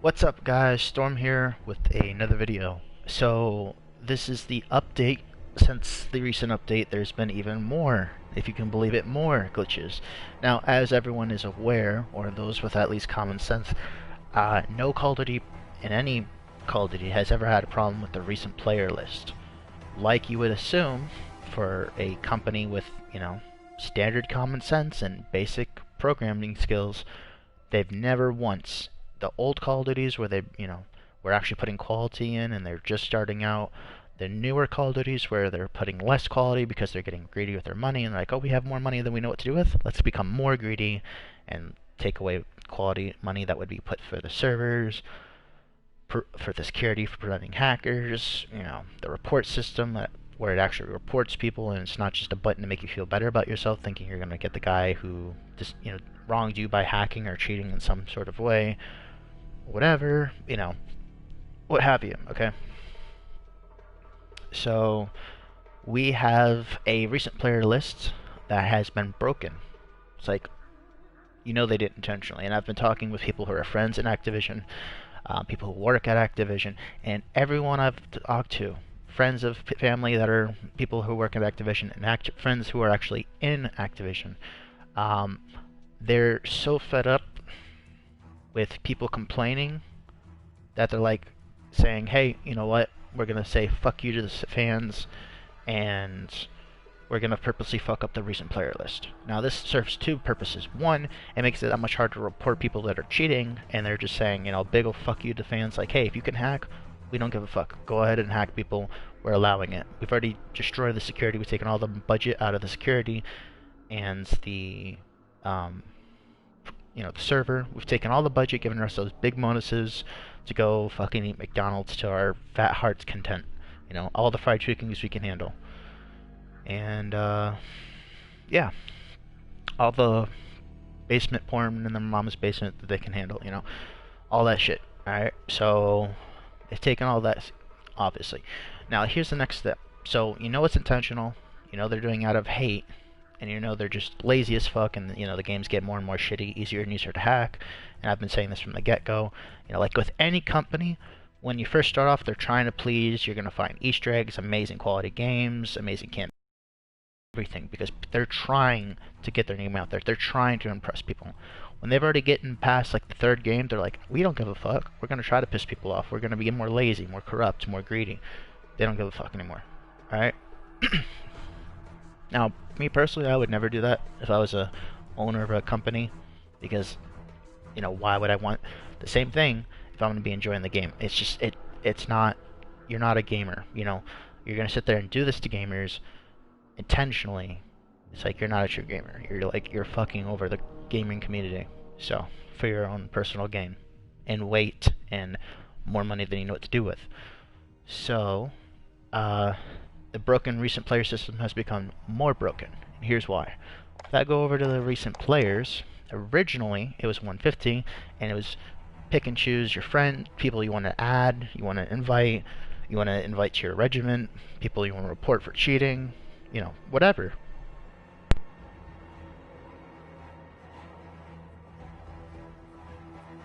What's up guys, Storm here with another video. So this is the update. Since the recent update there's been even more, if you can believe it, more glitches. Now as everyone is aware, or those with at least common sense, no Call of Duty in any Call of Duty has ever had a problem with the recent player list. Like you would assume for a company with, standard common sense and basic programming skills, they've never once, the old Call of Duties where they, were actually putting quality in and they're just starting out, the newer Call of Duties where they're putting less quality because they're getting greedy with their money and like, oh, we have more money than we know what to do with. Let's become more greedy and take away quality money that would be put for the servers, for the security, for preventing hackers, the report system where it actually reports people and it's not just a button to make you feel better about yourself, thinking you're going to get the guy who just, wronged you by hacking or cheating in some sort of way, whatever, what have you, okay? So we have a recent player list that has been broken. It's like, they did intentionally. And I've been talking with people who are friends in Activision, people who work at Activision, and everyone I've talked to, friends of family that are people who work at Activision, and friends who are actually in Activision, they're so fed up with people complaining that they're like saying, hey, you know what, we're going to say fuck you to the fans, and we're going to purposely fuck up the recent player list. Now this serves two purposes. One, it makes it that much harder to report people that are cheating, and they're just saying, big ol' fuck you to fans, like, hey, if you can hack, we don't give a fuck. Go ahead and hack people. We're allowing it. We've already destroyed the security. We've taken all the budget out of the security and the the server. We've taken all the budget, given ourselves big bonuses to go fucking eat McDonald's to our fat heart's content. All the fried chickens we can handle. And, yeah. All the basement porn in their mama's basement that they can handle, all that shit. Alright, so they've taken all that, obviously. Now, here's the next step. So, it's intentional. They're doing out of hate. And they're just lazy as fuck, and the games get more and more shitty, easier and easier to hack. And I've been saying this from the get-go. Like with any company, when you first start off, they're trying to please. You're gonna find Easter eggs, amazing quality games, amazing campaigns, everything, because they're trying to get their name out there. They're trying to impress people. When they've already gotten past like the third game, they're like, we don't give a fuck. We're gonna try to piss people off. We're gonna be more lazy, more corrupt, more greedy. They don't give a fuck anymore. All right. Now, me personally, I would never do that if I was a owner of a company, because, why would I want the same thing if I'm going to be enjoying the game? It's just, it's not, you're not a gamer, you're going to sit there and do this to gamers intentionally. It's like, you're not a true gamer. You're fucking over the gaming community, so, for your own personal gain, and weight, and more money than you know what to do with. So, the broken recent player system has become more broken. And here's why. If I go over to the recent players, originally it was 150, and it was pick and choose your friend, people you want to add, you want to invite to your regiment, people you want to report for cheating, whatever.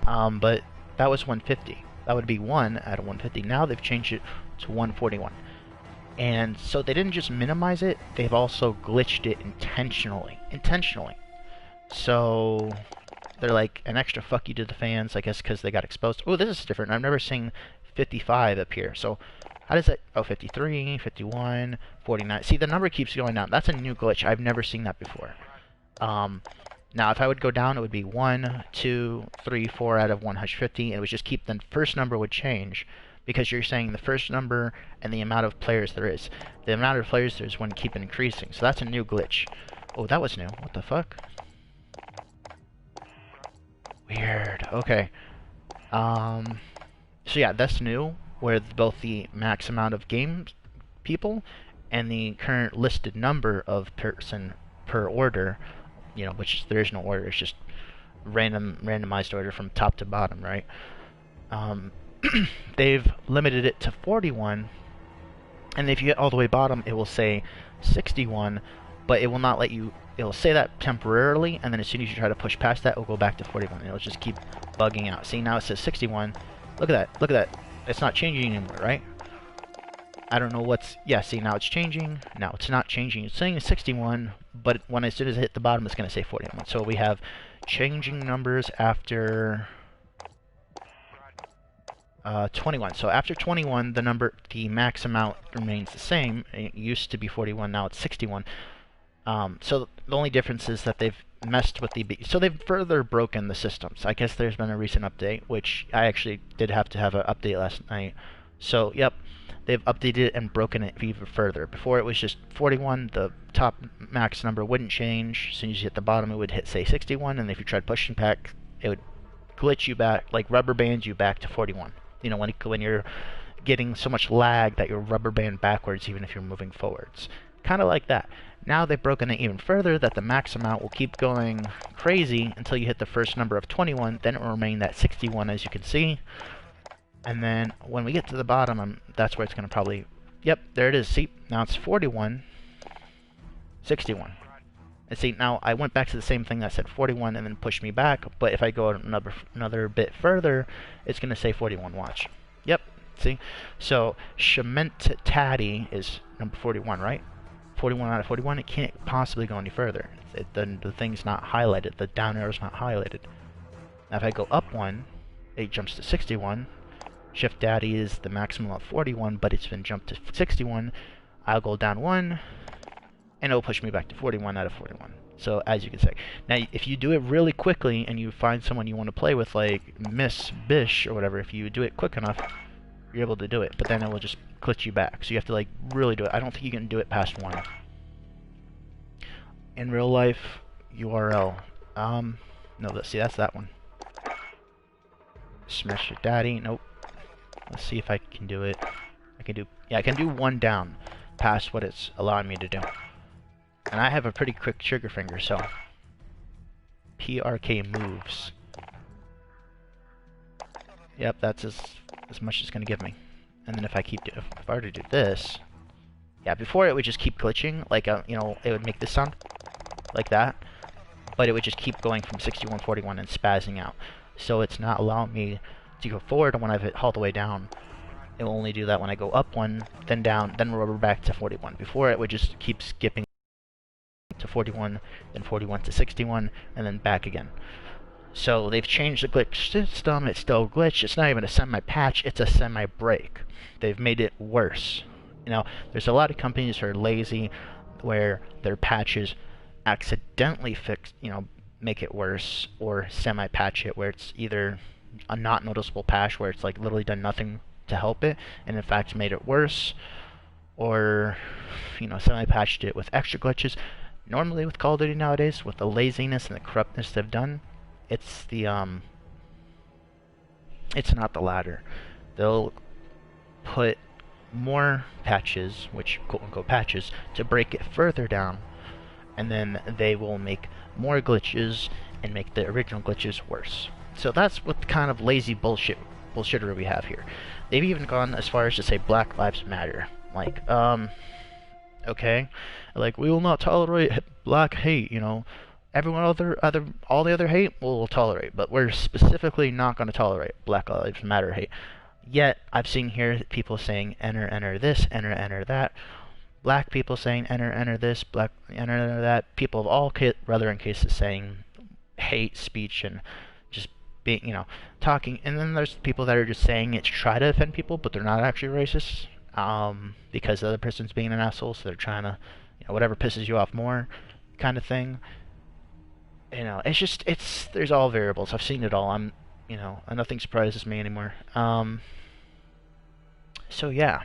But that was 150. That would be 1 out of 150. Now they've changed it to 141. And so they didn't just minimize it, they've also glitched it intentionally. So they're like an extra fuck you to the fans, I guess, because they got exposed. Oh, this is different. I've never seen 55 appear. So how does that? Oh, 53, 51, 49. See, the number keeps going down. That's a new glitch. I've never seen that before. Now, if I would go down, it would be 1, 2, 3, 4 out of 150, and it would just keep, the first number would change, because you're saying the first number and the amount of players there is. The amount of players there is going to keep increasing, so that's a new glitch. Oh, that was new. What the fuck? Weird. Okay. So yeah, that's new, where both the max amount of game people and the current listed number of person per order, which there is no order, it's just randomized order from top to bottom, right? They've limited it to 41, and if you get all the way bottom, it will say 61, but it will not let you. It'll say that temporarily, and then as soon as you try to push past that, it'll go back to 41, and it'll just keep bugging out. See, now it says 61. Look at that. Look at that. It's not changing anymore, right? I don't know what's... Yeah, see, now it's changing. Now it's not changing. It's saying 61, but as soon as I hit the bottom, it's going to say 41. So we have changing numbers after 21. So after 21, the max amount remains the same. It used to be 41, now it's 61. So the only difference is that they've messed with so they've further broken the systems. I guess there's been a recent update, which I actually did have to have an update last night. So, yep, they've updated it and broken it even further. Before it was just 41, the top max number wouldn't change. As soon as you hit the bottom, it would hit, say, 61, and if you tried pushing back, it would glitch you back, like rubber band you back to 41. You know, when you're getting so much lag that you're rubber band backwards even if you're moving forwards. Kind of like that. Now they've broken it even further that the max amount will keep going crazy until you hit the first number of 21, then it will remain that 61 as you can see. And then when we get to the bottom, that's where it's going to probably... Yep, there it is. See, now it's 41, 61. And see, now I went back to the same thing that said 41 and then pushed me back, but if I go another bit further, it's going to say 41, watch. Yep, see? So, Shementati is number 41, right? 41 out of 41, it can't possibly go any further. The thing's not highlighted, the down arrow's not highlighted. Now if I go up one, it jumps to 61. Shift Daddy is the maximum of 41, but it's been jumped to 61. I'll go down one, and it'll push me back to 41 out of 41. So, as you can see. Now, if you do it really quickly, and you find someone you want to play with, like Miss Bish, or whatever, if you do it quick enough, you're able to do it. But then it will just glitch you back. So you have to, like, really do it. I don't think you can do it past one. In real life, URL. No, let's see, that's that one. Smash Your Daddy, nope. Let's see if I can do it. I can do one down past what it's allowing me to do. And I have a pretty quick trigger finger, so PRK moves. Yep, that's as much as it's gonna give me. And then if I were to do this, yeah, before it would just keep glitching, like you know, it would make this sound like that, but it would just keep going from 61, 41 and spazzing out. So it's not allowing me to go forward when I've hit all the way down. It will only do that when I go up one, then down, then rubber back to 41. Before it would just keep skipping to 41, then 41 to 61, and then back again. So they've changed the glitch system. It's still a glitch. It's not even a semi-patch. It's a semi-break. They've made it worse. You know, there's a lot of companies who are lazy where their patches accidentally make it worse, or semi-patch it where it's either a not noticeable patch where it's like literally done nothing to help it and in fact made it worse, or semi-patched it with extra glitches. Normally with Call of Duty nowadays, with the laziness and the corruptness they've done, it's not the latter. They'll put more patches, which quote-unquote patches, to break it further down, and then they will make more glitches and make the original glitches worse. So that's what kind of lazy bullshittery we have here. They've even gone as far as to say Black Lives Matter. Like, okay, like, we will not tolerate black hate, everyone all the other hate we'll tolerate, but we're specifically not going to tolerate Black Lives Matter hate. Yet I've seen here people saying enter this, enter that. Black people saying enter this, black enter that. People of all in cases saying hate speech and just being talking. And then there's people that are just saying it to try to offend people, but they're not actually racist. Because the other person's being an asshole, so they're trying to, whatever pisses you off more, kind of thing. There's all variables. I've seen it all. Nothing surprises me anymore. So yeah,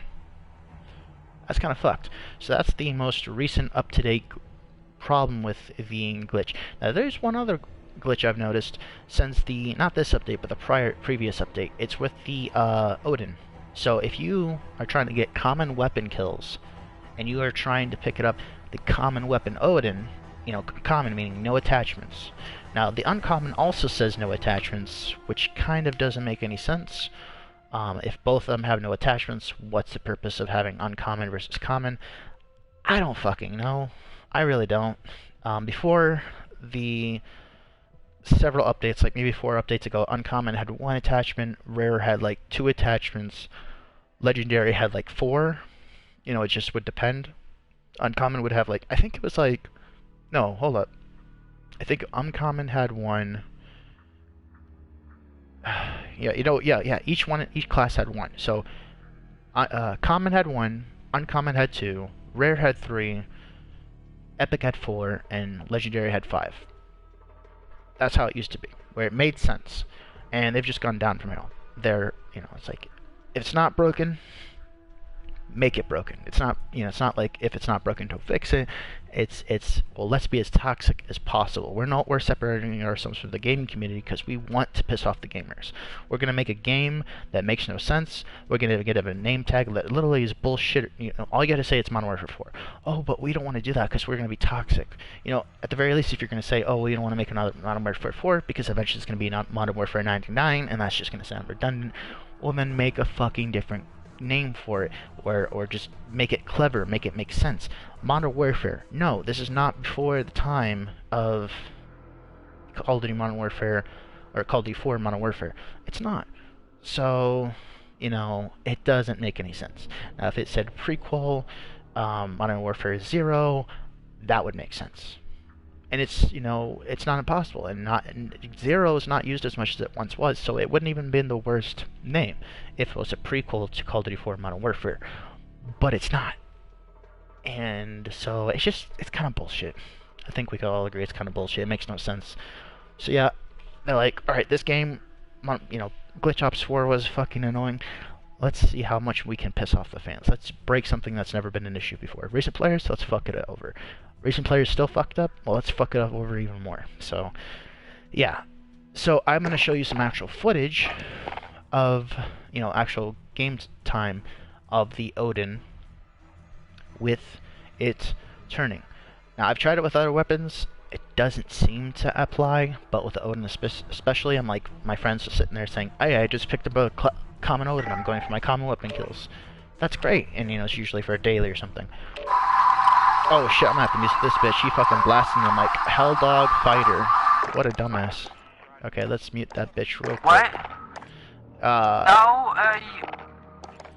that's kind of fucked. So that's the most recent up-to-date problem with the glitch. Now there's one other glitch I've noticed since not this update, but the previous update. It's with the Odin. So if you are trying to get common weapon kills, and you are trying to pick it up, the common weapon Odin, common meaning no attachments. Now the uncommon also says no attachments, which kind of doesn't make any sense. If both of them have no attachments, what's the purpose of having uncommon versus common? I don't fucking know. I really don't. Before the several updates, like maybe 4 updates ago, Uncommon had 1 attachment, Rare had like 2 attachments, Legendary had like 4. You know, it just would depend. Uncommon would have like, I think it was like, no, hold up. I think Uncommon had 1. Yeah, you know, yeah. Each class had 1. So, Common had 1, Uncommon had 2, Rare had 3, Epic had 4, and Legendary had 5. That's how it used to be, where it made sense, and they've just gone down from here. They're, you know, it's like, if it's not broken, make it broken. It's not, you know, it's not like if it's not broken, don't fix it. It's well, let's be as toxic as possible. We're separating ourselves from the gaming community because we want to piss off the gamers. We're gonna make a game that makes no sense. We're gonna get a name tag that literally is bullshit. You know, all you gotta say it's Modern Warfare 4. Oh, but we don't want to do that because we're gonna be toxic. You know, at the very least, if you're gonna say, oh, we don't want to make another Modern Warfare 4 because eventually it's gonna be Modern Warfare 99, and that's just gonna sound redundant. Well, then make a fucking different name for it, or just make it clever, make it make sense. Modern Warfare. No, this is not before the time of Call of Duty Modern Warfare or Call of Duty 4 Modern Warfare. It's not. So, you know, it doesn't make any sense. Now, if it said prequel, Modern Warfare 0, that would make sense. And it's, you know, it's not impossible, and 0 is not used as much as it once was, so it wouldn't even been the worst name if it was a prequel to Call of Duty 4 Modern Warfare. But it's not. And so it's kind of bullshit. I think we can all agree it's kind of bullshit. It makes no sense. So yeah, they're like, alright, this game, you know, Glitch Ops 4 was fucking annoying. Let's see how much we can piss off the fans. Let's break something that's never been an issue before. Recent players, let's fuck it over. Recent players still fucked up? Well, let's fuck it up over even more. So, yeah. So, I'm going to show you some actual footage of, you know, actual game time of the Odin with it turning. Now, I've tried it with other weapons. It doesn't seem to apply, but with the Odin especially, I'm like, my friends are sitting there saying, hey, I just picked up a common Odin. I'm going for my common weapon kills. That's great. And, you know, it's usually for a daily or something. Oh shit, I'm gonna have to use this bitch. She fucking blasting the mic. Hell dog fighter. What a dumbass. Okay, let's mute that bitch real quick. What? No,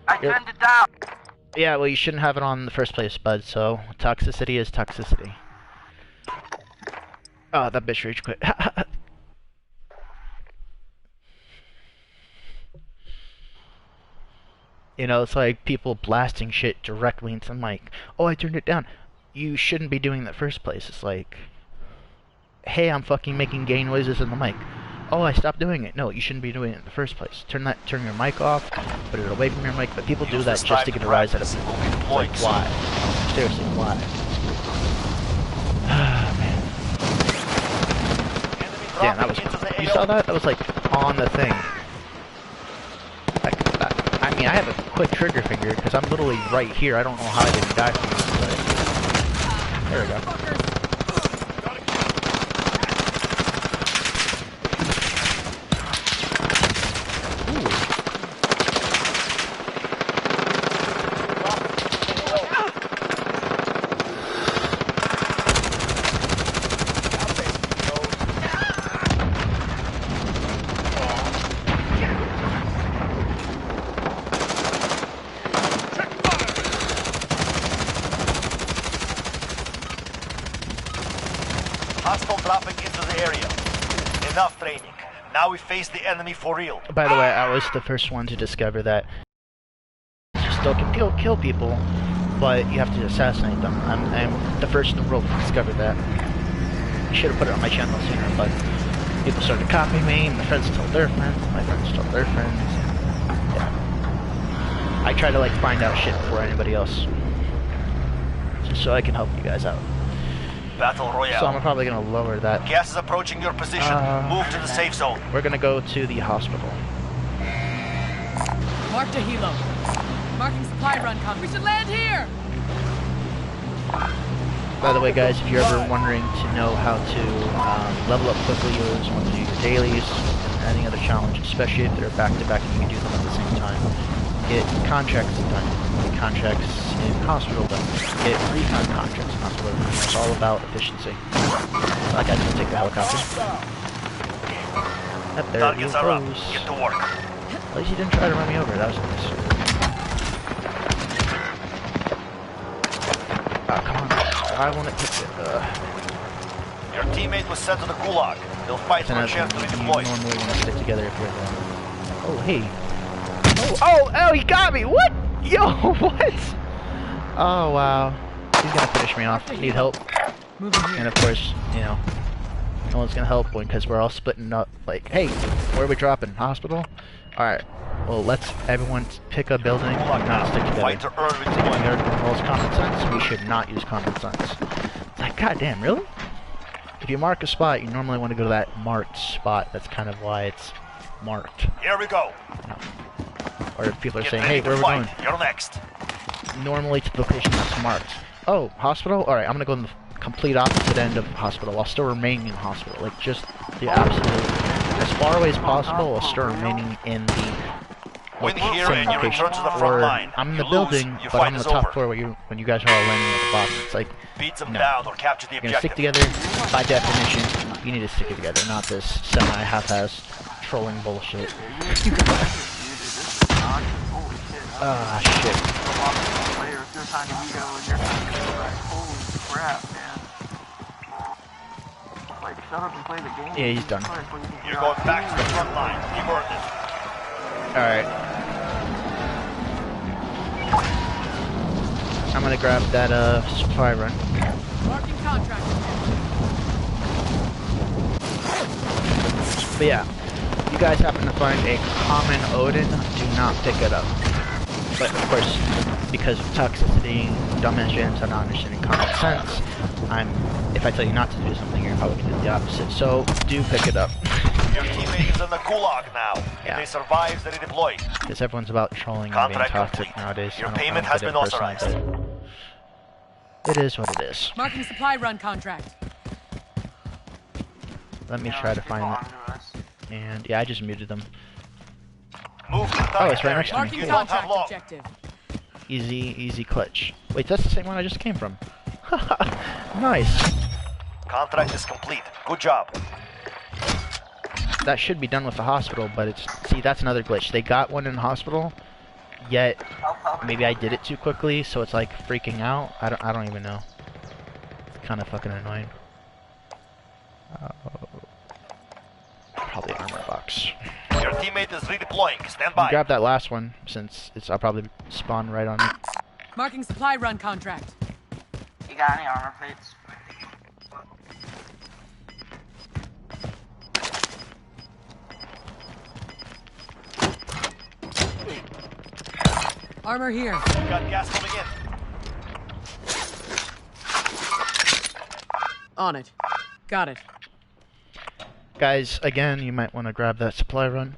I turned it down. Yeah, well, you shouldn't have it on in the first place, bud, so toxicity is toxicity. Oh, that bitch rage quit. You know, it's like people blasting shit directly into the mic. Oh, I turned it down. You shouldn't be doing that in the first place. It's like, hey, I'm fucking making gay noises in the mic. Oh, I stopped doing it. No, you shouldn't be doing it in the first place. Turn your mic off, put it away from your mic, but people do that just to get a rise out of it. Like, why? Seriously, why? Man. Damn, that was, you saw that? That was like on the thing. I mean, I have a quick trigger finger because I'm literally right here. I don't know how I didn't die from this, but there we go. Hostile dropping into the area. Enough training. Now we face the enemy for real. By the way, I was the first one to discover that you still can kill people, but you have to assassinate them. I'm the first in the world to discover that. I should have put it on my channel sooner, but people started copying me, my friends told their friends, my friends told their friends. Yeah. I try to like find out shit before anybody else, just so I can help you guys out. Battle Royale. So I'm probably going to lower that. Gas is approaching your position. Move to the safe zone. We're going to go to the hospital. Marked a helo. Marking supply run coming. We should land here! By the way, guys, if you're ever wondering to know how to level up quickly, you always want to do your dailies and any other challenge, especially if they're back-to-back and you can do them at the same time. get contracts done, get contracts in hospital done, get recon contracts in hospital done. It's all about efficiency. Like I just take the helicopter. Up there he Targets are up. goes. Get to work. At least he didn't try to run me over. That was nice. Oh, come on. I want to hit it. Your teammate was sent to the gulag. They'll fight for a chance to You redeploy. normally want to stick together if you're Oh, hey. Oh, he got me! What? Yo, what? Oh, wow. He's gonna finish me off. Need help. And of course, you know, no one's gonna help because we're all splitting up. Like, hey, where are we dropping? Hospital? Alright. Well, let's everyone pick a building and not stick together. Fight to earn If redeployment. it involves common sense, we should not use common sense. It's like, goddamn, really? If you mark a spot, you normally want to go to that marked spot. That's kind of why it's marked. Here we go. Or if people are Get saying, ready hey, to where are we fight. going? You're next. Normally to the location that's marked. Oh, hospital? Alright, I'm gonna go in the complete opposite end of hospital. I'll still remain in hospital. Like, just the absolute... As far away as possible, I'll still remaining in the... Win here same and you location. return to the front Or line. I'm in the You building, lose, your but fight I'm on the is top over. floor when you guys are all landing at the bottom. It's like, Beat them no. down or capture the you're gonna stick objective. together. By definition, you need to stick together, not this semi-half-ass trolling bullshit. Ah, shit. Yeah, he's done. You're going back to the front line. You earned it. Alright. I'm gonna grab that supply run. Marking contract. But yeah, if you guys happen to find a common Odin, do not pick it up. But of course, because of toxicity, dumbass jams are not understanding common sense, if I tell you not to do something, you're probably gonna do the opposite. So do pick it up. Your teammate is in the gulag now. Yeah. If they survive, they redeploy. Because everyone's about trolling and being Contract toxic complete. nowadays. Your I don't payment get has it been personally, authorized. but it is what it is. Marking supply run contract. Let me try to find it. And yeah, I just muted them. Move to the Oh, it's right target next to me. area. Marking You don't have contract long. objective. Easy clutch. Wait, that's the same one I just came from. Nice. Contract is complete. Good job. That should be done with the hospital, but it's... See, that's another glitch. They got one in the hospital, yet maybe I did it too quickly, so it's like freaking out. I don't even know. It's kind of fucking annoying. Probably armor box. Your teammate is redeploying. Stand by. Grab that last one, since I'll probably spawn right on it. Marking supply run contract. You got any armor plates? Armor here. Got gas coming in. On it. Got it. Guys, again, you might want to grab that supply run.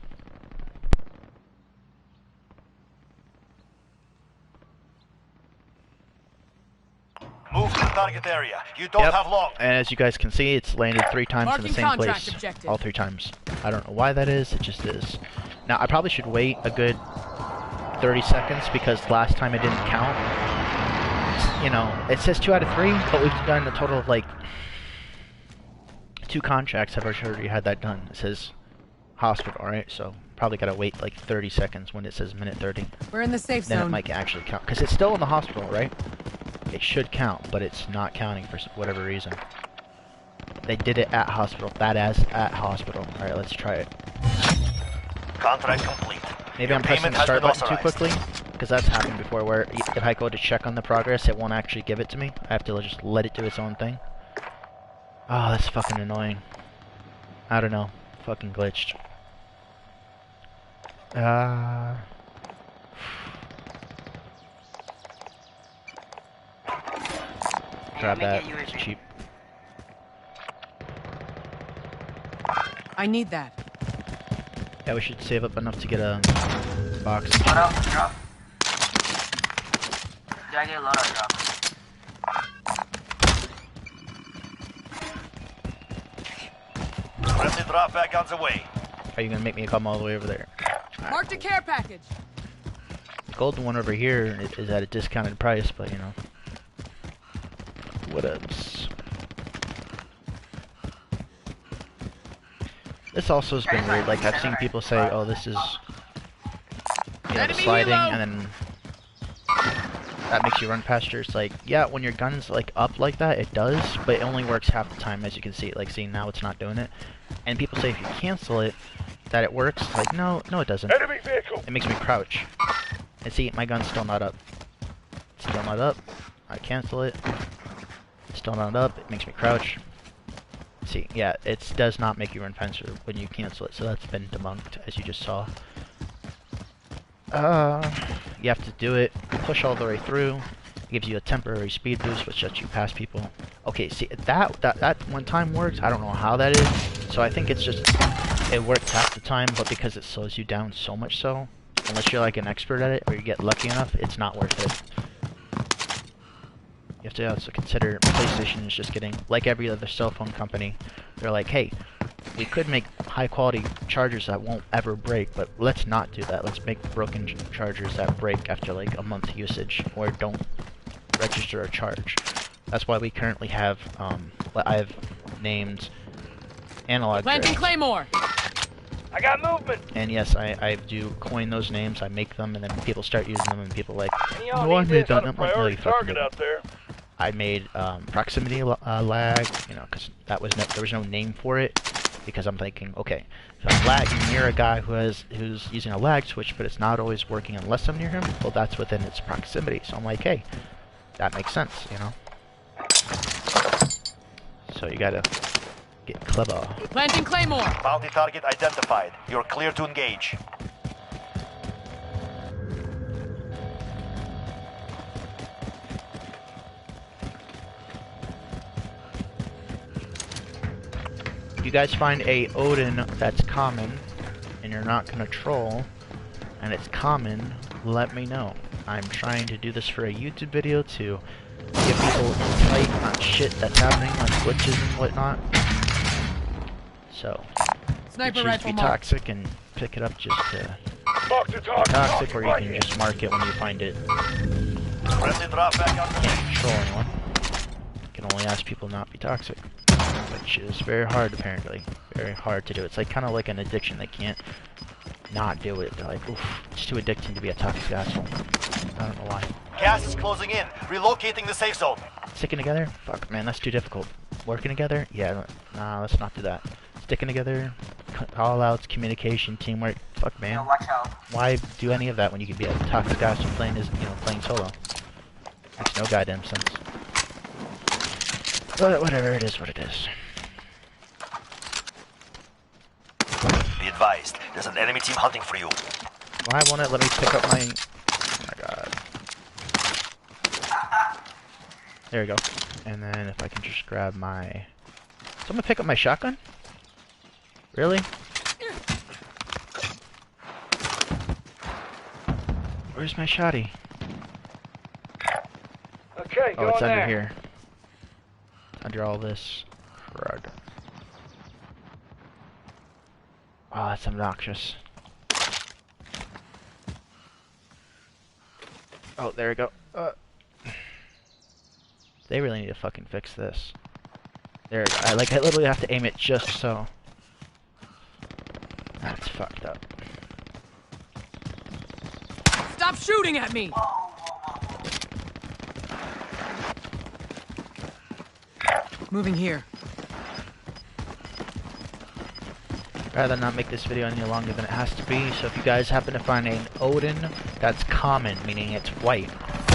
Move to the target area. You don't have long. And as you guys can see, it's landed 3 times in Marking the same contract place. objective. All 3 times. I don't know why that is, it just is. Now, I probably should wait a good 30 seconds because last time it didn't count. You know, it says 2 out of 3, but we've done a total of like 2 contracts. I've already had that done. It says hospital, alright? So probably gotta wait like 30 seconds when it says minute 30. We're in the safe Then it zone. might actually count. Because it's still in the hospital, right? It should count, but it's not counting for whatever reason. They did it at hospital. That as at hospital. Alright, let's try it. Contract complete. Maybe Your I'm pressing payment the has start been button too authorized. quickly. Because that's happened before where if I go to check on the progress, it won't actually give it to me. I have to just let it do its own thing. Oh, that's fucking annoying. I don't know. Fucking glitched. Grab that. It's cheap. I need that. Yeah, we should save up enough to get a box. Loadout drop. Did I get a loadout drop? Friendly drop back on the way. Are you gonna make me come all the way over there? Marked a care package. golden one over here is at a discounted price, but you know. What else? This also has been weird. Like I've seen people say, "Oh, this is you know the sliding," and then that makes you run faster. It's like, yeah, when your gun's like up like that, it does, but it only works half the time, as you can see. Like, see now it's not doing it. And people say if you cancel it, that it works. It's like, no, it doesn't. Enemy vehicle. It makes me crouch. And see, my gun's still not up. Still not up. I cancel it. Still not up. It makes me crouch. See, yeah, it does not make you run faster when you cancel it. So that's been debunked, as you just saw. You have to do it, push all the way through. It gives you a temporary speed boost, which lets you pass people. Okay, see, that one time works. I don't know how that is. So I think it's just, it works half the time, but because it slows you down so much so, unless you're like an expert at it, or you get lucky enough, it's not worth it. You have to also consider PlayStation is just getting, like every other cell phone company, they're like, hey, we could make high quality chargers that won't ever break, but let's not do that. Let's make broken chargers that break after like a month usage or don't register a charge. That's why we currently have what I've named analog Planting drift. Claymore! I got movement. And yes, I do coin those names. I make them, and then people start using them, and people are like, Y'all no, I need made this that. on a I'm like, no, you priority fucking target didn't. out there. I made proximity lag, you know, because that was there was no name for it. Because I'm thinking, okay, if I'm lagging near a guy who's using a lag switch, but it's not always working unless I'm near him, well, that's within its proximity. So I'm like, hey, that makes sense, you know. So you gotta get clever. Planting Claymore! Bounty target identified. You're clear to engage. If you guys find a Odin that's common, and you're not gonna troll, and it's common, let me know. I'm trying to do this for a YouTube video to give people insight on shit that's happening, like glitches and whatnot. So, Sniper you choose to rifle be mark. toxic and pick it up just to Talk to talk. toxic, or you can just mark it when you find it. Friendly drop back on the Can't control anyone. You can only ask people not be toxic, which is very hard apparently. Very hard to do. It's like kind of like an addiction. They can't not do it. They're like, oof, it's too addicting to be a toxic asshole. I don't know why. Gas is closing in. Relocating the safe zone. Sticking together? Fuck, man, that's too difficult. Working together? Yeah, nah, let's not do that. Sticking together, call outs, communication, teamwork. Fuck, man. Yo, watch out. Why do any of that when you could be a toxic asshole playing playing solo? Makes no goddamn sense. But whatever, it is what it is. Be advised, there's an enemy team hunting for you. Why won't it let me pick up my... Oh my god. There we go. And then if I can just grab my... So I'm gonna pick up my shotgun? Really? Where's my shotty? Okay, Oh, it's under here. It's under all this crud. Oh, that's obnoxious. Oh, there we go. They really need to fucking fix this. There we go. I literally have to aim it just so. That's fucked up. Stop shooting at me! Moving here. Rather not make this video any longer than it has to be, so if you guys happen to find an Odin that's common, meaning it's white,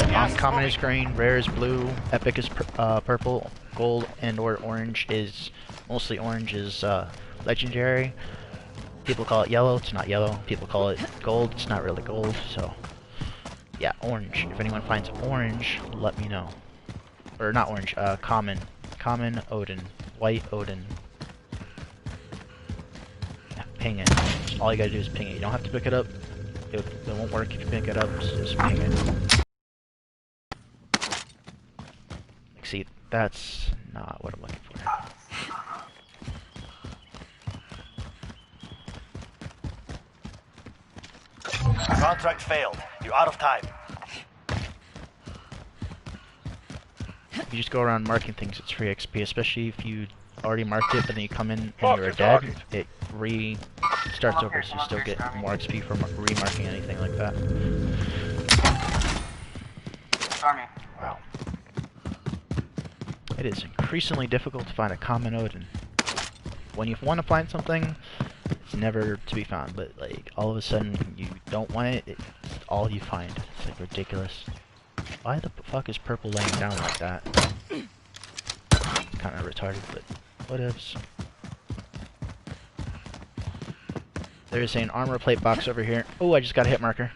uncommon is green, rare is blue, epic is purple, gold and or orange is, mostly orange is legendary. People call it yellow, it's not yellow. People call it gold, it's not really gold, so yeah, orange. If anyone finds orange, let me know. Or not orange, common. Common Odin. White Odin. Ping it. All you gotta do is ping it. You don't have to pick it up. It won't work if you pick it up, so just ping it. Like, see, that's not what I'm looking for. Contract failed. You're out of time. If you just go around marking things, it's free XP, especially if you already marked it, but then you come in and you're dead, it restarts over, so you still get more XP from remarking anything like that. Stormy. Wow. It is increasingly difficult to find a common Odin. When you want to find something, it's never to be found, but like all of a sudden you don't want it, it's all you find. It's like ridiculous. Why the fuck is purple laying down like that? Kind of retarded, but whatevs. There's an armor plate box over here. Oh, I just got a hit marker.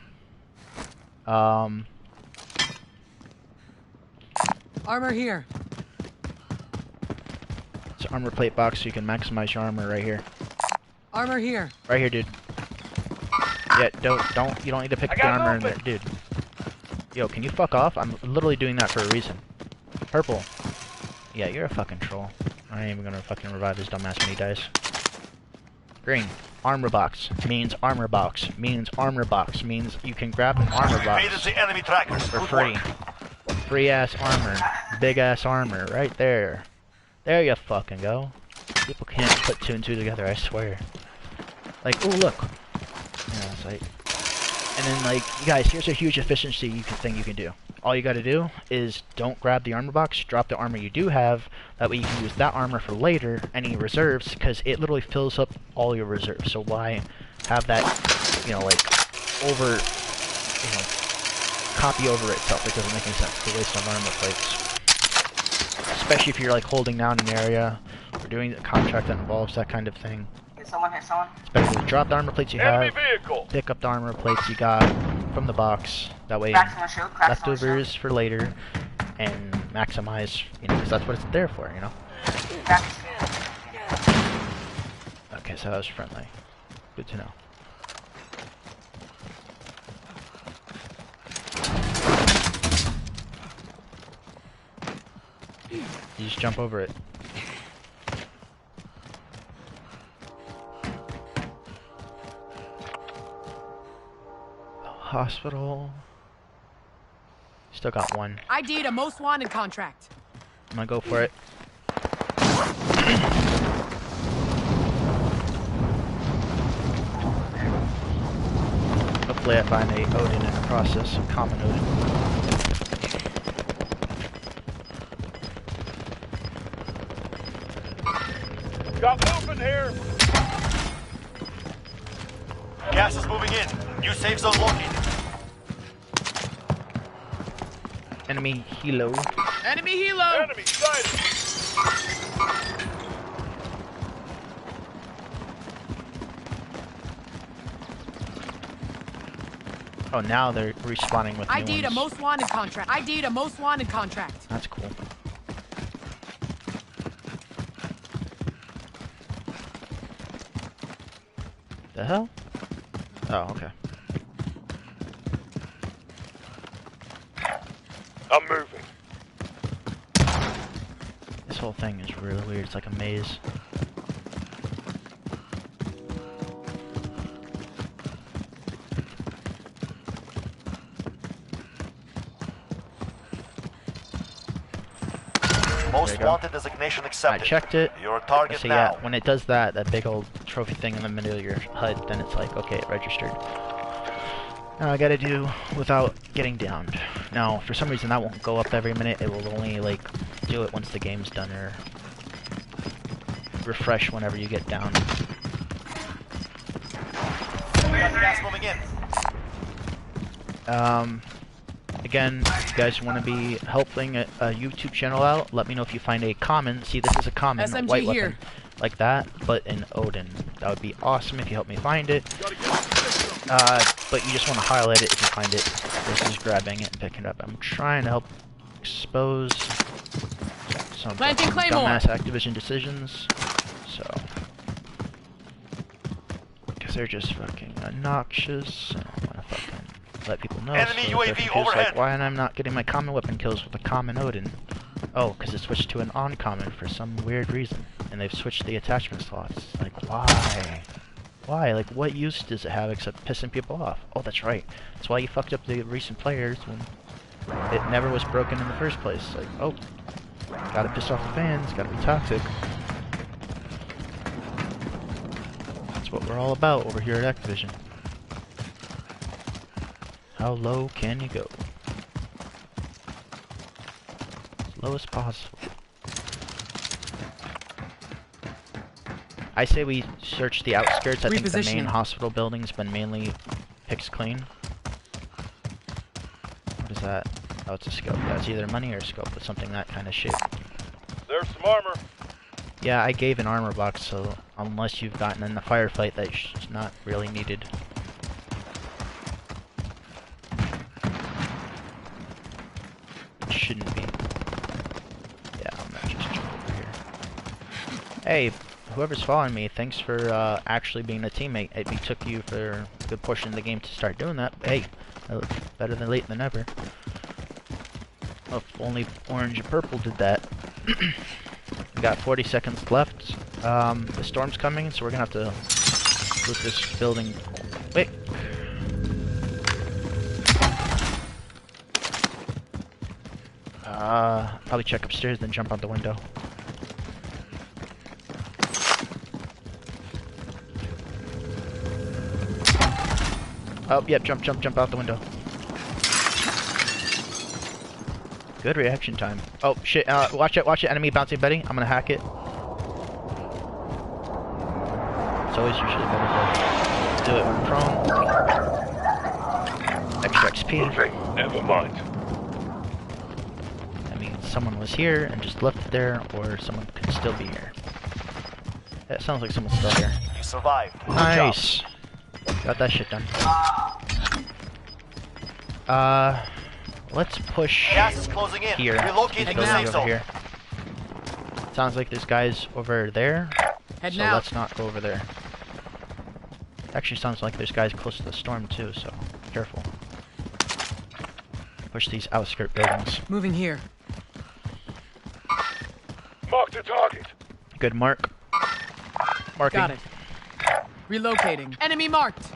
Armor here. It's an armor plate box so you can maximize your armor right here. Armor here. Right here, dude. Yeah, you don't need to pick the armor in there, dude. Yo, can you fuck off? I'm literally doing that for a reason. Purple. Yeah, you're a fucking troll. I ain't even gonna fucking revive his dumbass when he dies. Green. Armor box. Means armor box. Means armor box. Means you can grab an armor box. The enemy trackers. For free. Free ass armor. Big ass armor. Right there. There you fucking go. People can't put two and two together, I swear. Like, oh look. Yeah, it's like... And then, like, you guys, here's a huge efficiency thing you can do. All you gotta do is don't grab the armor box, drop the armor you do have, that way you can use that armor for later, any reserves, because it literally fills up all your reserves. So why have that, you know, like, copy over itself? It doesn't make any sense to waste on armor plates. Especially if you're, like, holding down an area, or doing a contract that involves that kind of thing. Hit someone, hit someone. It's better to drop the armor plates you have, pick up the armor plates you got from the box, that way leftovers for later, and maximize, you know, because that's what it's there for, you know? Okay, so that was friendly. Good to know. You just jump over it. Hospital. Still got one. ID'd a most wanted contract. I'm gonna go for it. Hopefully I find a Odin in the process, a common Odin. Got movement here. Gas is moving in. New safe zone located. Enemy helo. Enemy helo! Enemy sighted. Oh, now they're respawning with new ID'd a ones. most wanted contract. ID'd a most wanted contract. That's cool. The hell? Oh, okay. I'm moving. This whole thing is really weird. It's like a maze. Most wanted designation I accepted. checked it. You're a target So now. yeah, when it does that, that big old trophy thing in the middle of your HUD, then it's like, okay, it registered. Now I gotta do without getting downed. Now, for some reason that won't go up every minute, it will only, like, do it once the game's done, or refresh whenever you get down. Gas moving in. Again, if you guys want to be helping a YouTube channel out, let me know if you find a common. See, this is a common SMG white here. weapon like that, but in Odin. That would be awesome if you help me find it. But you just want to highlight it if you find it versus grabbing it and picking it up. I'm trying to help expose some Planting Claymore. dumbass Activision decisions. So, because they're just fucking obnoxious. I don't want to fucking let people know. Enemy so they're UAV confused, overhead. like, why am I not getting my common weapon kills with a common Odin? Oh, because it switched to an uncommon for some weird reason, and they've switched the attachment slots. Like, why? Why? Like, what use does it have except pissing people off? Oh, that's right. That's why you fucked up the recent players when it never was broken in the first place. Like, oh, gotta piss off the fans, gotta be toxic. That's what we're all about over here at Activision. How low can you go? As low as possible. I say we search the outskirts. I think the main hospital building's been mainly picked clean. What is that? Oh, it's a scope. Yeah, it's either money or a scope, but something that kind of shape. There's some armor. Yeah, I gave an armor box, so unless you've gotten in the firefight, that's not really needed. It shouldn't be. Yeah, I'm gonna just jump over here. Hey, whoever's following me, thanks for actually being a teammate. It took you for a good portion of the game to start doing that. But hey, better than late than never. Oh, if only orange and purple did that. We got 40 seconds left. The storm's coming, so we're gonna have to loot this building quick. Probably check upstairs, then jump out the window. Oh, yep, jump out the window. Good reaction time. Oh, shit, watch it, enemy bouncing Betty. I'm gonna hack it. It's always usually better to do it when prone. Extra XP. Okay, never mind. I mean, someone was here and just left it there, or someone could still be here. It sounds like someone's still here. You survived. Nice. Got that shit done. Let's push Gas is closing in. here. Relocate This the building safe over zone. here. Sounds like there's guys over there. Heading So out. let's not go over there. Actually sounds like there's guys close to the storm too, so careful. Push these outskirt buildings. Moving here. Mark the target. Good mark. Marking. Got it. Relocating. Enemy marked.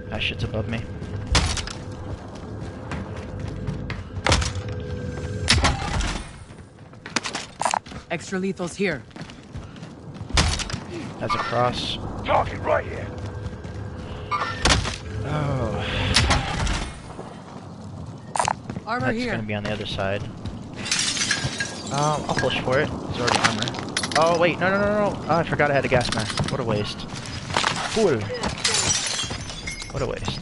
That shit's above me. Extra lethals here. That's a cross. Target right here. Oh. Armor That's here. gonna be on the other side. I'll push for it. There's already armor. Oh wait, no. Oh, I forgot I had a gas mask. What a waste. Fool. What a waste.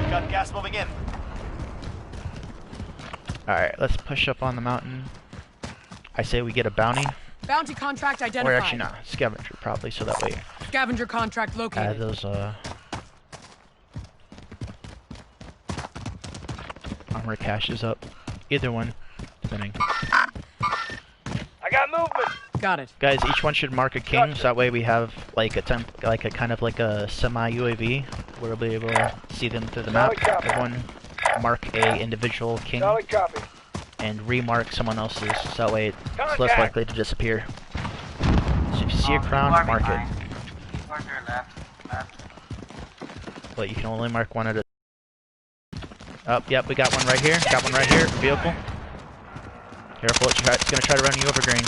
Got gas moving in. Alright, let's push up on the mountain. I say we get a bounty. Bounty contract identified. Or actually not. Scavenger probably, so that way Scavenger contract add located. those armor caches up. Either one, depending. I got movement. Got it. Guys, each one should mark a king, so that way we have like a kind of like a semi UAV where we'll be able to see them through the map. Everyone mark a individual king Solid copy. and remark someone else's, so that way it's less likely to disappear. So if you see a crown, mark it. Mark your left. But you can only mark one at a. Oh, yep, we got one right here. Got one right here. Vehicle. Careful, it's gonna try to run you over, Green.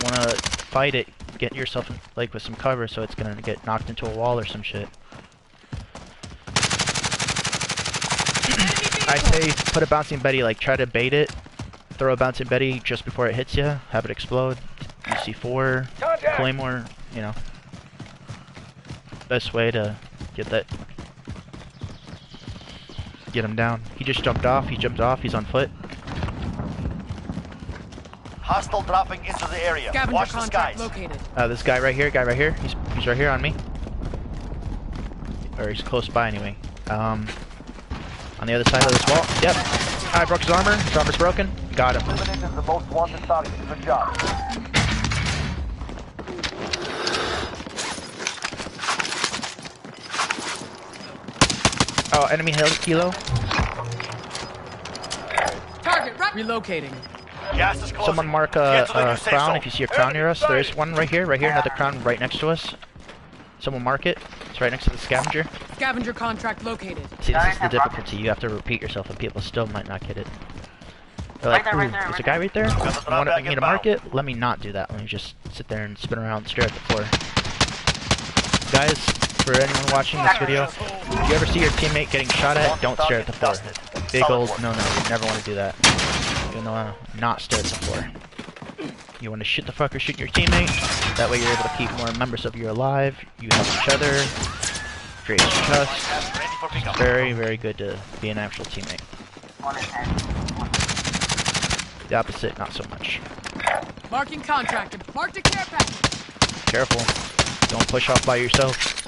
Wanna fight it, get yourself like with some cover, so it's gonna get knocked into a wall or some shit. I say put a bouncing Betty, like try to bait it. Throw a bouncing Betty just before it hits you. Have it explode. UC4, Claymore, you know. Best way to get that. Get him down. He just jumped off. He jumped off. He's on foot. Hostile dropping into the area. Scavenger Watch the contract skies. located. This guy right here. He's right here on me. Or he's close by anyway. On the other side of this wall. Yep. I broke his armor. His armor's broken. Got him. Eliminated the most wanted target. Good job. Oh, enemy helo. Target right. Relocating. Gas is closing. Someone mark Get to the new a safe crown zone. if you see a crown near us. There is one right here, another crown right next to us. Someone mark it. It's right next to the scavenger. Scavenger contract located. See, this is the difficulty. You have to repeat yourself and people still might not get it. They're like, Right ooh, there, there's a guy right there? You drop want bag me to inbound. mark it? Let me not do that. Let me just sit there and spin around and stare at the floor. Guys, for anyone watching this video, if you ever see your teammate getting shot at, don't stare at the floor. Big old no-no. You never want to do that. You want to not stare at the floor. You want to shoot the fucker, shoot your teammate. That way you're able to keep more members of you alive. You help each other. Creates trust. Ready for pickup. Very, very good to be an actual teammate. One in 10. The opposite, not so much. Marking contractor. Marked a care package. Careful. Don't push off by yourself.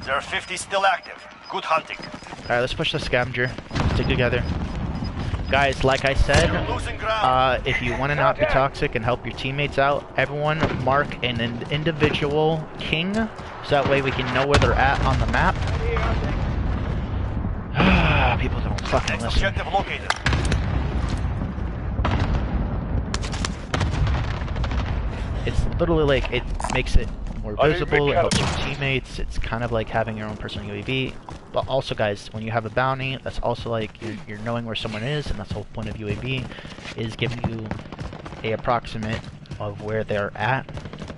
There are 50 still active. Good hunting. Alright, let's push the scavenger. Stick together. Guys, like I said, Losing ground. if you want to not be toxic and help your teammates out, everyone mark an individual king, so that way we can know where they're at on the map. People don't fucking Next listen. objective located. It's literally like, it makes it more visible, it helps your teammates, it's kind of like having your own personal UAV. But also guys, when you have a bounty, that's also like, you're knowing where someone is, and that's the whole point of UAV, is giving you a approximate of where they're at.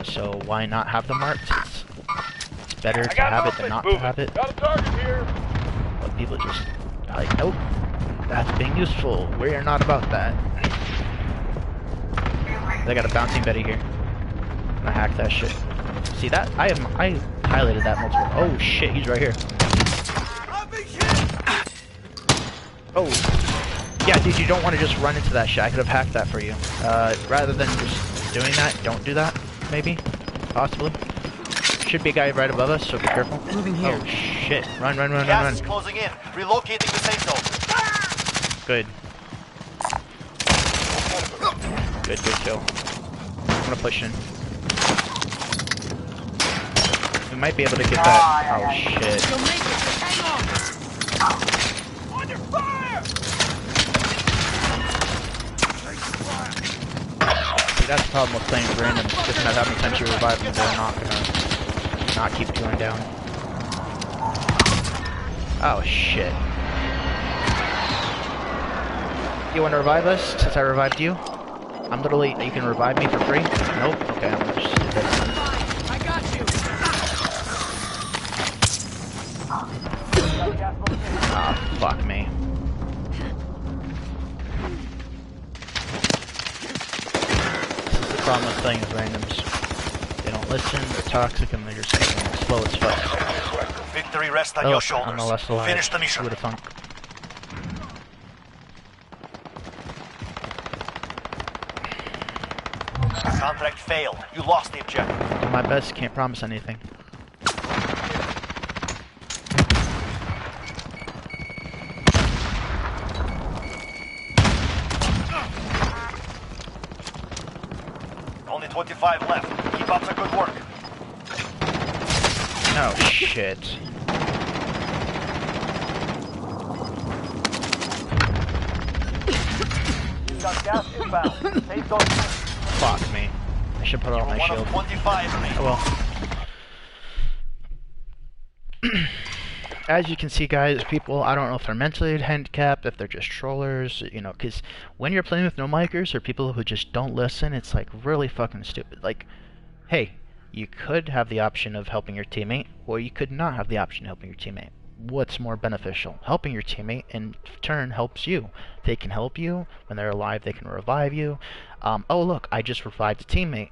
So why not have them marked? It's better to have it than not to have it. Got a target here. But people just like, nope, that's being useful. We're not about that. They got a bouncing Betty here. I'm gonna hack that shit. See that? I highlighted that multiple. Oh shit, he's right here. Oh. Yeah, dude, you don't want to just run into that shit. I could have hacked that for you. Rather than just doing that, don't do that, maybe. Possibly. Should be a guy right above us, so be careful. Moving here. Oh shit. Run, run, run, run, Gas run. is closing in. Relocating the safe zone. Good. Good, good kill. I'm gonna push in. We might be able to get that. Oh shit. You'll make it. Just hang on. Under fire! See, that's the problem with playing with randoms. Doesn't matter how many times you revive them, they're not gonna not keep going down. Oh shit. You wanna revive us since I revived you? I'm literally, you can revive me for free? Nope. Okay, I'm gonna just do this. I got you. Ah, fuck me. This is the problem with playing with randoms. They don't listen, they're toxic, and they're just slow as fuck. Victory rests on Oh, your I'm shoulders. the last alive. Finish the mission. Who would've thunk? Contract failed. You lost the objective. Do my best, can't promise anything. Only 25 left. Keep up the good work. Oh shit. You've got gas inbound. Safe zone. Fuck me. I should put on my One shield. of 25 remain. Oh well. As you can see, guys, people, I don't know if they're mentally handicapped, if they're just trollers, you know, because when you're playing with no-micers or people who just don't listen, it's like really fucking stupid. Like, hey, you could have the option of helping your teammate, or you could not have the option of helping your teammate. What's more beneficial? Helping your teammate, in turn, helps you. They can help you. When they're alive, they can revive you. Oh, look, I just revived a teammate.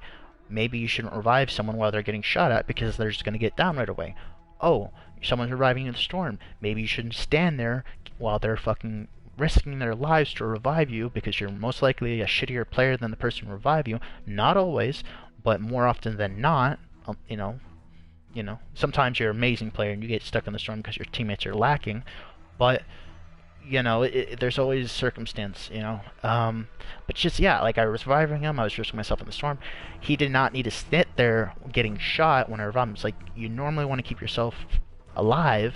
Maybe you shouldn't revive someone while they're getting shot at because they're just going to get down right away. Oh, someone's reviving in the storm. Maybe you shouldn't stand there while they're fucking risking their lives to revive you because you're most likely a shittier player than the person who revive you. Not always, but more often than not, you know, sometimes you're an amazing player and you get stuck in the storm because your teammates are lacking, but you know, there's always circumstance, you know. But just, yeah, like I was reviving him, I was risking myself in the storm. He did not need to sit there getting shot when I revived him. It's like, you normally want to keep yourself alive,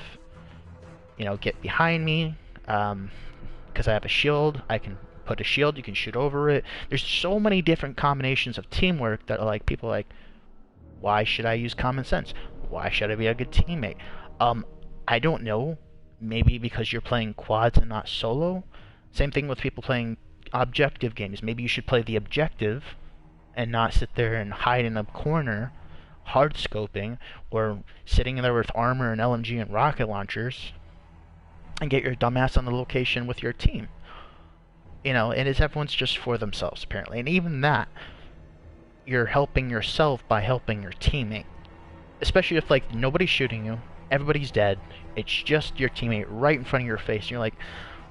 you know, get behind me, because I have a shield, I can put a shield, you can shoot over it. There's so many different combinations of teamwork that are like, people are like, why should I use common sense? Why should I be a good teammate? I don't know. Maybe because you're playing quads and not solo. Same thing with people playing objective games. Maybe you should play the objective and not sit there and hide in a corner, hard scoping, or sitting there with armor and LMG and rocket launchers, and get your dumbass on the location with your team. You know, and everyone's just for themselves, apparently. And even that, you're helping yourself by helping your teammate. Especially if, like, nobody's shooting you, everybody's dead, it's just your teammate right in front of your face, and you're like,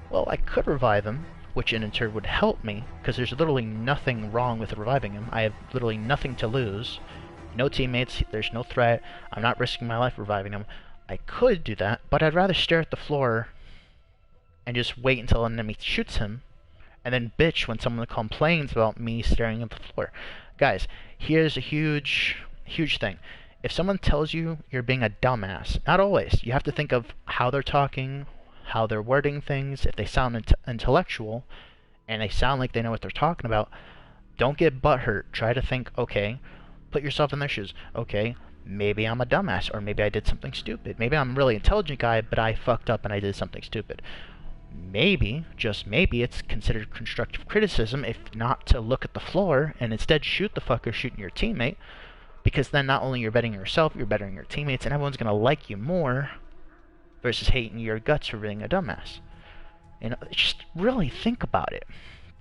well, I could revive him, which in turn would help me, because there's literally nothing wrong with reviving him. I have literally nothing to lose. No teammates, there's no threat, I'm not risking my life reviving him. I could do that, but I'd rather stare at the floor and just wait until an enemy shoots him, and then bitch when someone complains about me staring at the floor. Guys, here's a huge thing. If someone tells you you're being a dumbass, not always, you have to think of how they're talking, how they're wording things. If they sound intellectual, and they sound like they know what they're talking about, don't get butthurt. Try to think, okay, put yourself in their shoes. Okay, maybe I'm a dumbass, or maybe I did something stupid. Maybe I'm a really intelligent guy, but I fucked up and I did something stupid. Maybe, just maybe, it's considered constructive criticism if not to look at the floor and instead shoot the fucker shooting your teammate, because then not only you're bettering yourself, you're bettering your teammates, and everyone's gonna like you more versus hating your guts for being a dumbass. You know, just really think about it.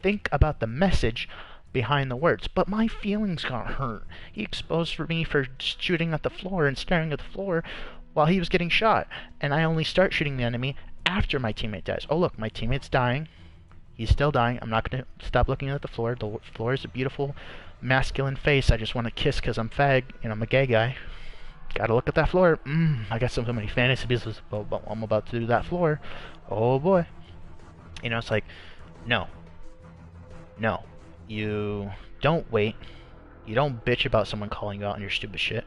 Think about the message behind the words. But my feelings got hurt. He exposed for me for shooting at the floor and staring at the floor while he was getting shot, and I only start shooting the enemy after my teammate dies. Oh look, my teammate's dying. He's still dying. I'm not going to stop looking at the floor. The floor is a beautiful masculine face I just want to kiss because I'm fag and I'm a gay guy. Gotta look at that floor. I got so many fantasies about what I'm about to do to that floor. Oh boy. You know, it's like, no. No. You don't wait. You don't bitch about someone calling you out on your stupid shit.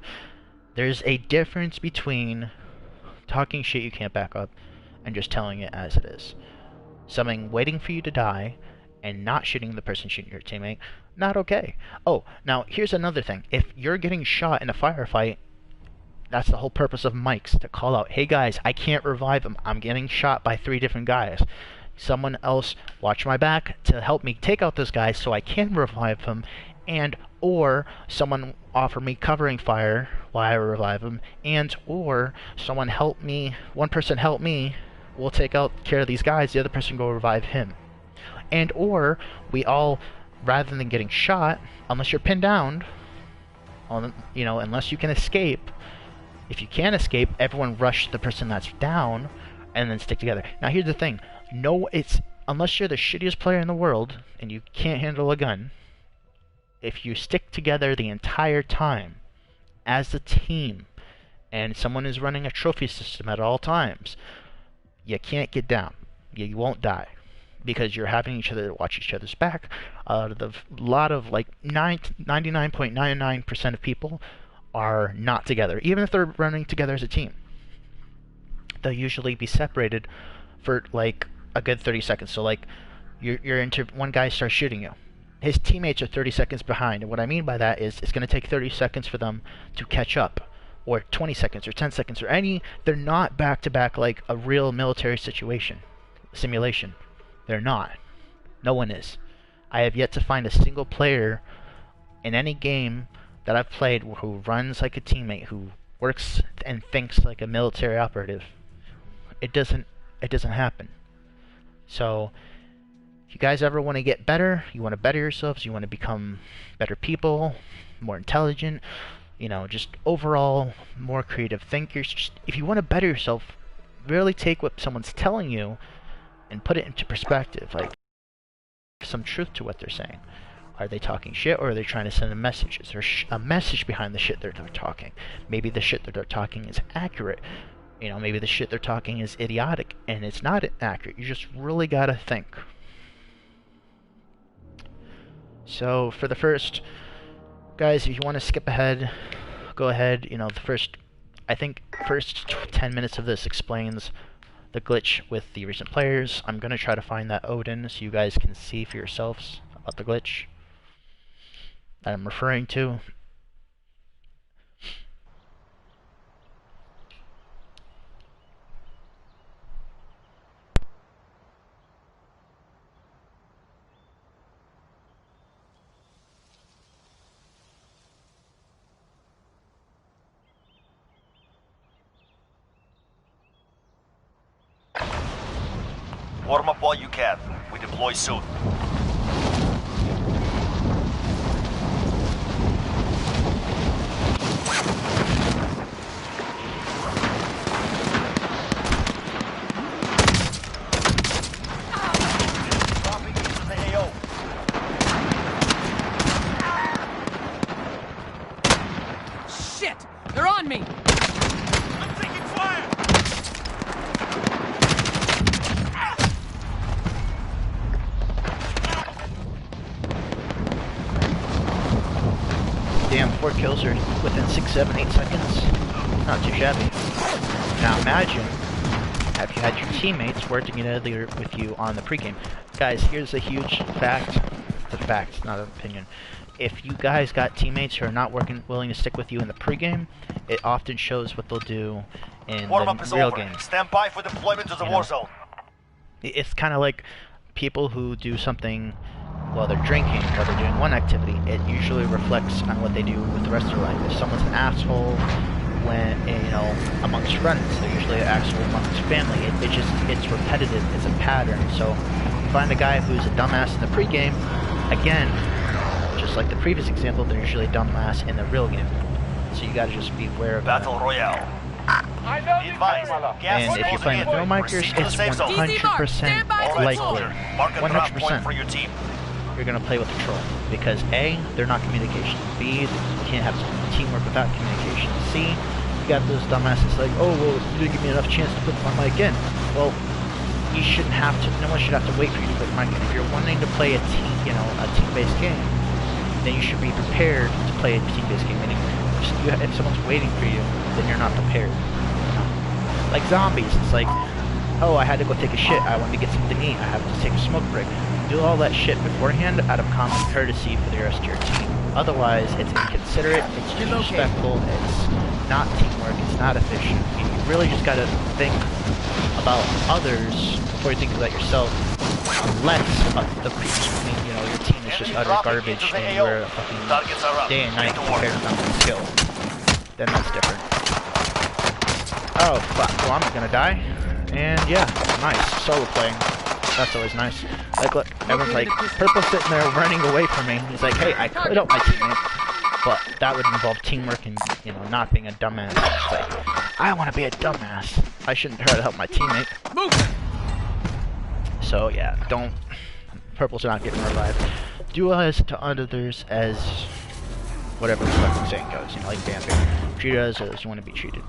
There's a difference between talking shit you can't back up and just telling it as it is. Something waiting for you to die and not shooting the person shooting your teammate, not okay. Oh, now here's another thing. If you're getting shot in a firefight, that's the whole purpose of mics, to call out, hey guys, I can't revive him. I'm getting shot by 3 different guys. Someone else watch my back to help me take out this guy so I can revive him, and or someone offer me covering fire while I revive him, and or someone help me, one person help me, we'll take out care of these guys, the other person go revive him. And or we all, rather than getting shot, unless you're pinned down, you know, unless you can escape, if you can't escape, everyone rush the person that's down and then stick together. Now here's the thing. No, it's unless you're the shittiest player in the world and you can't handle a gun, if you stick together the entire time as a team and someone is running a trophy system at all times, you can't get down. You won't die because you're having each other watch each other's back. The lot of like 99.99% of people are not together, even if they're running together as a team. They'll usually be separated for like a good 30 seconds. So like you're into, one guy starts shooting you, his teammates are 30 seconds behind, and what I mean by that is it's going to take 30 seconds for them to catch up, or 20 seconds or 10 seconds or any. They're not back to back like a real military simulation. They're not. No one is. I have yet to find a single player in any game that I've played who runs like a teammate, who works and thinks like a military operative. It doesn't happen. So if you guys ever want to get better, you want to better yourselves, you want to become better people, more intelligent, you know, just overall more creative thinkers, just, if you want to better yourself, really take what someone's telling you and put it into perspective. Like, some truth to what they're saying. Are they talking shit, or are they trying to send a message? Is there a message behind the shit they're talking? Maybe the shit that they're talking is accurate. You know, maybe the shit they're talking is idiotic and it's not accurate. You just really gotta think. So for the first, guys, if you want to skip ahead, go ahead. You know, I think first 10 minutes of this explains the glitch with the recent players. I'm gonna try to find that Odin so you guys can see for yourselves about the glitch that I'm referring to. Warm up while you can. We deploy soon. Dropping into the AO. Shit! They're on me! I'm taking fire! Damn, 4 kills are within 6, 7, 8 seconds. Not too shabby. Now imagine, have you had your teammates working together with you on the pregame? Guys, here's a huge fact. It's a fact, not an opinion. If you guys got teammates who are not willing to stick with you in the pregame, it often shows what they'll do in Warm up is the real over. game. Stand by for deployment to the You war know. zone. It's kind of like people who do something while they're drinking, while they're doing one activity. It usually reflects on what they do with the rest of their life. If someone's an asshole when, amongst friends, they're usually an asshole amongst family. It's repetitive. It's a pattern. So find a guy who's a dumbass in the pregame. Again, just like the previous example, they're usually a dumbass in the real game. So you gotta just be aware of that. Battle Royale. Be advised. Gas And if you're playing with closing in. throw markers, Proceed to the it's safe zone. 100% Stand by All right, likely. soldier. Mark a drop point 100%. for your team. You're gonna play with a troll because A, they're not communication. B, you can't have teamwork without communication. C, you got those dumbasses like, oh well, you didn't give me enough chance to put my mic in. Well, you shouldn't have to. No one should have to wait for you to put your mic in. If you're wanting to play a team-based game, then you should be prepared to play a team-based game. Meaning, if someone's waiting for you, then you're not prepared. Like zombies, it's like, oh, I had to go take a shit. I wanted to get something to eat. I have to take a smoke break. Do all that shit beforehand out of common courtesy for the rest of your team. Otherwise, it's inconsiderate, it's disrespectful, it's not teamwork, it's not efficient. You really just gotta think about others before you think about yourself. Unless your team is just utter garbage and you're a fucking day and night compared to them skill. Then that's different. Oh fuck, well I'm gonna die. And yeah, nice. Solo playing. That's always nice. Like look, everyone's like, Purple's sitting there running away from me. He's like, hey, I could help my teammate, but that would involve teamwork and, not being a dumbass. It's like, I wanna be a dumbass. I shouldn't try to help my teammate. Move! So yeah, Purple's not getting revived. Do as to others as whatever the fucking saying goes, like Bambi. Treat us as you want to be treated.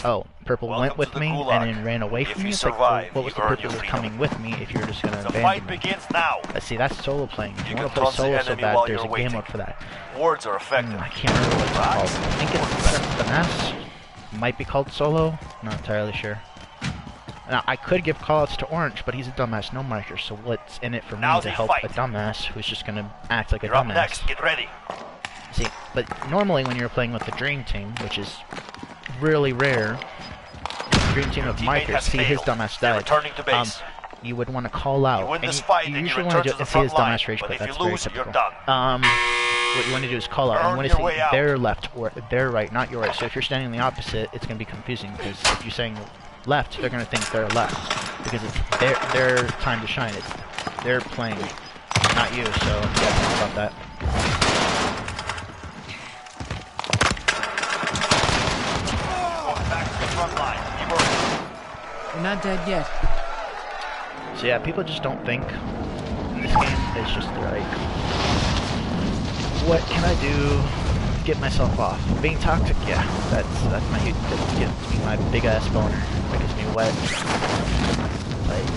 Oh, Purple went with me and then ran away from me. It's like, well, what was the purpose of coming with me if you're just gonna The abandon fight me? begins now. See, that's solo playing. If you You want can to play trust the solo so enemy bad, while there's a you're game waiting. mode for that. Words are effective. I can't remember what it's called. I think it's the mess. Might be called solo. Not entirely sure. Now, I could give callouts to Orange, but he's a dumbass no marker, so what's in it for me Now to they help fight. a dumbass who's just gonna act like a You're up dumbass? next. Get ready. See, but normally when you're playing with the Dream Team, which is really rare, Dream Team of teammate Micers, has see his failed. dumbass They're died. returning to base. You would want to call out. You win and this fight, you then you usually return want to to the see front his line. dumbass rage, But but if that's you very lose, you're typical. done. What you want to do is call out. Earn You want your to way say out. their left or their right, not your right. So if you're standing the opposite, it's going to be confusing because if you're saying left, they're going to think they're left because it's their time to shine. It's they're playing, not you. So yeah, think about that. Going back to the front line. Keep working. We're not dead yet. So yeah, people just don't think in this game. It's just like, what can I do to get myself off? Being toxic, yeah, that's my huge. That gives me my big ass boner. That gets me wet. Like,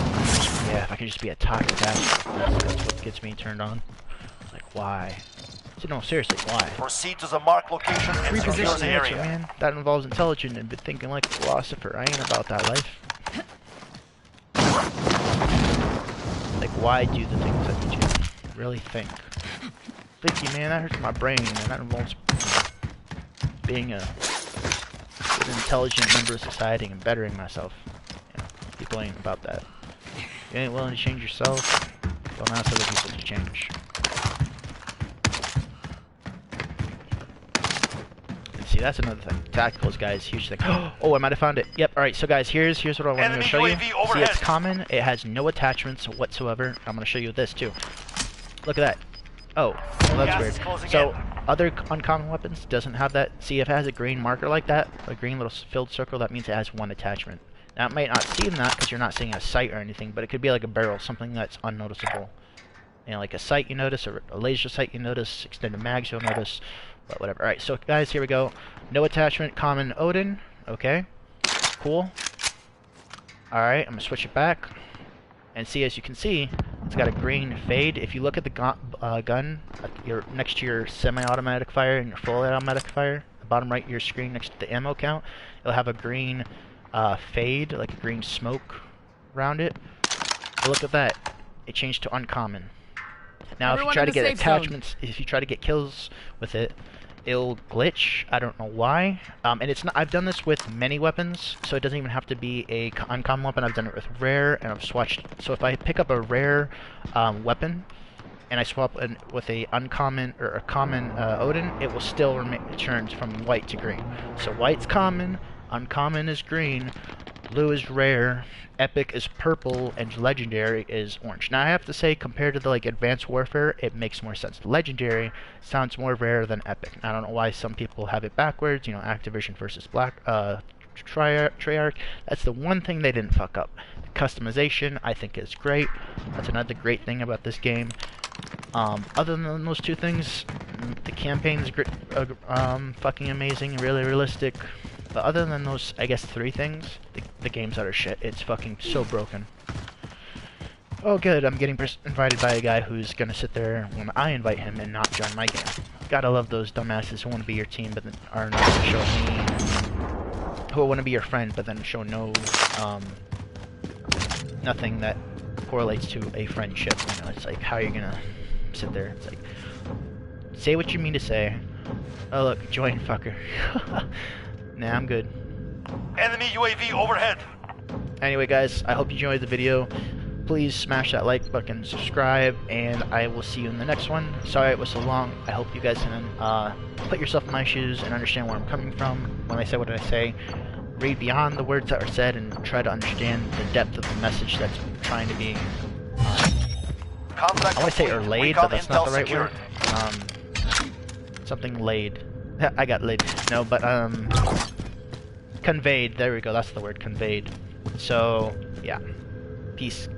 yeah, if I could just be a toxic ass, that's what gets me turned on. Like, why? So no, seriously, why? Proceed to the marked location and secure Reposition the answer, area. man. That involves intelligence and thinking like a philosopher. I ain't about that life. why do the things that you do. Really think. Thinking, man, that hurts my brain, and that involves being a good, intelligent member of society and bettering myself. You know, people ain't about that. You ain't willing to change yourself, don't ask other people to change. And see, that's another thing. Tacticals, guys, huge thing. Oh, I might have found it. Yep. All right. So, guys, here's what I wanted to show you. See, it's common. It has no attachments whatsoever. I'm gonna show you this too. Look at that. Oh, well, that's weird. So, other uncommon weapons doesn't have that. See, if it has a green marker like that, a green little filled circle, that means it has one attachment. Now, it might not seem that because you're not seeing a sight or anything, but it could be like a barrel, something that's unnoticeable. You know, like a sight you notice, or a laser sight you notice, extended mags you'll notice, but whatever. Alright, so guys, here we go. No attachment, common Odin. Okay, cool. Alright, I'm going to switch it back. And see, as you can see, it's got a green fade. If you look at the gun, next to your semi-automatic fire and your full automatic fire, the bottom right of your screen next to the ammo count, it'll have a green fade, like a green smoke around it. But look at that. It changed to uncommon. Now, if you try to get attachments, if you try to get kills with it, it'll glitch. I don't know why. And it's not. I've done this with many weapons, so it doesn't even have to be a uncommon weapon. I've done it with rare, and I've swatched. So if I pick up a rare weapon, and I swap with a uncommon or a common Odin, it will still return from white to green. So white's common, uncommon is green, blue is rare, epic is purple, and legendary is orange. Now I have to say, compared to the Advanced Warfare, it makes more sense. Legendary sounds more rare than epic. I don't know why some people have it backwards. You know, Activision versus Treyarch. That's the one thing they didn't fuck up. The customization, I think, is great. That's another great thing about this game. Other than those two things, the campaign's fucking amazing, really realistic. But other than those, I guess, three things, the game's utter shit. It's fucking so broken. Oh good, I'm getting invited by a guy who's gonna sit there when I invite him and not join my game. Gotta love those dumbasses who want to be your team but then are not gonna show me... Who want to be your friend but then show no... nothing that correlates to a friendship. You know, it's like, how are you gonna sit there? It's like, say what you mean to say. Oh look, join fucker. Nah, I'm good. Enemy UAV overhead. Anyway, guys, I hope you enjoyed the video. Please smash that like button, subscribe, and I will see you in the next one. Sorry it was so long. I hope you guys can put yourself in my shoes and understand where I'm coming from when I say what I say. Read beyond the words that are said and try to understand the depth of the message that's trying to be... I want to say laid, but that's not the right word. Something laid. I got laid. No, but conveyed. There we go. That's the word, conveyed. So, yeah. Peace.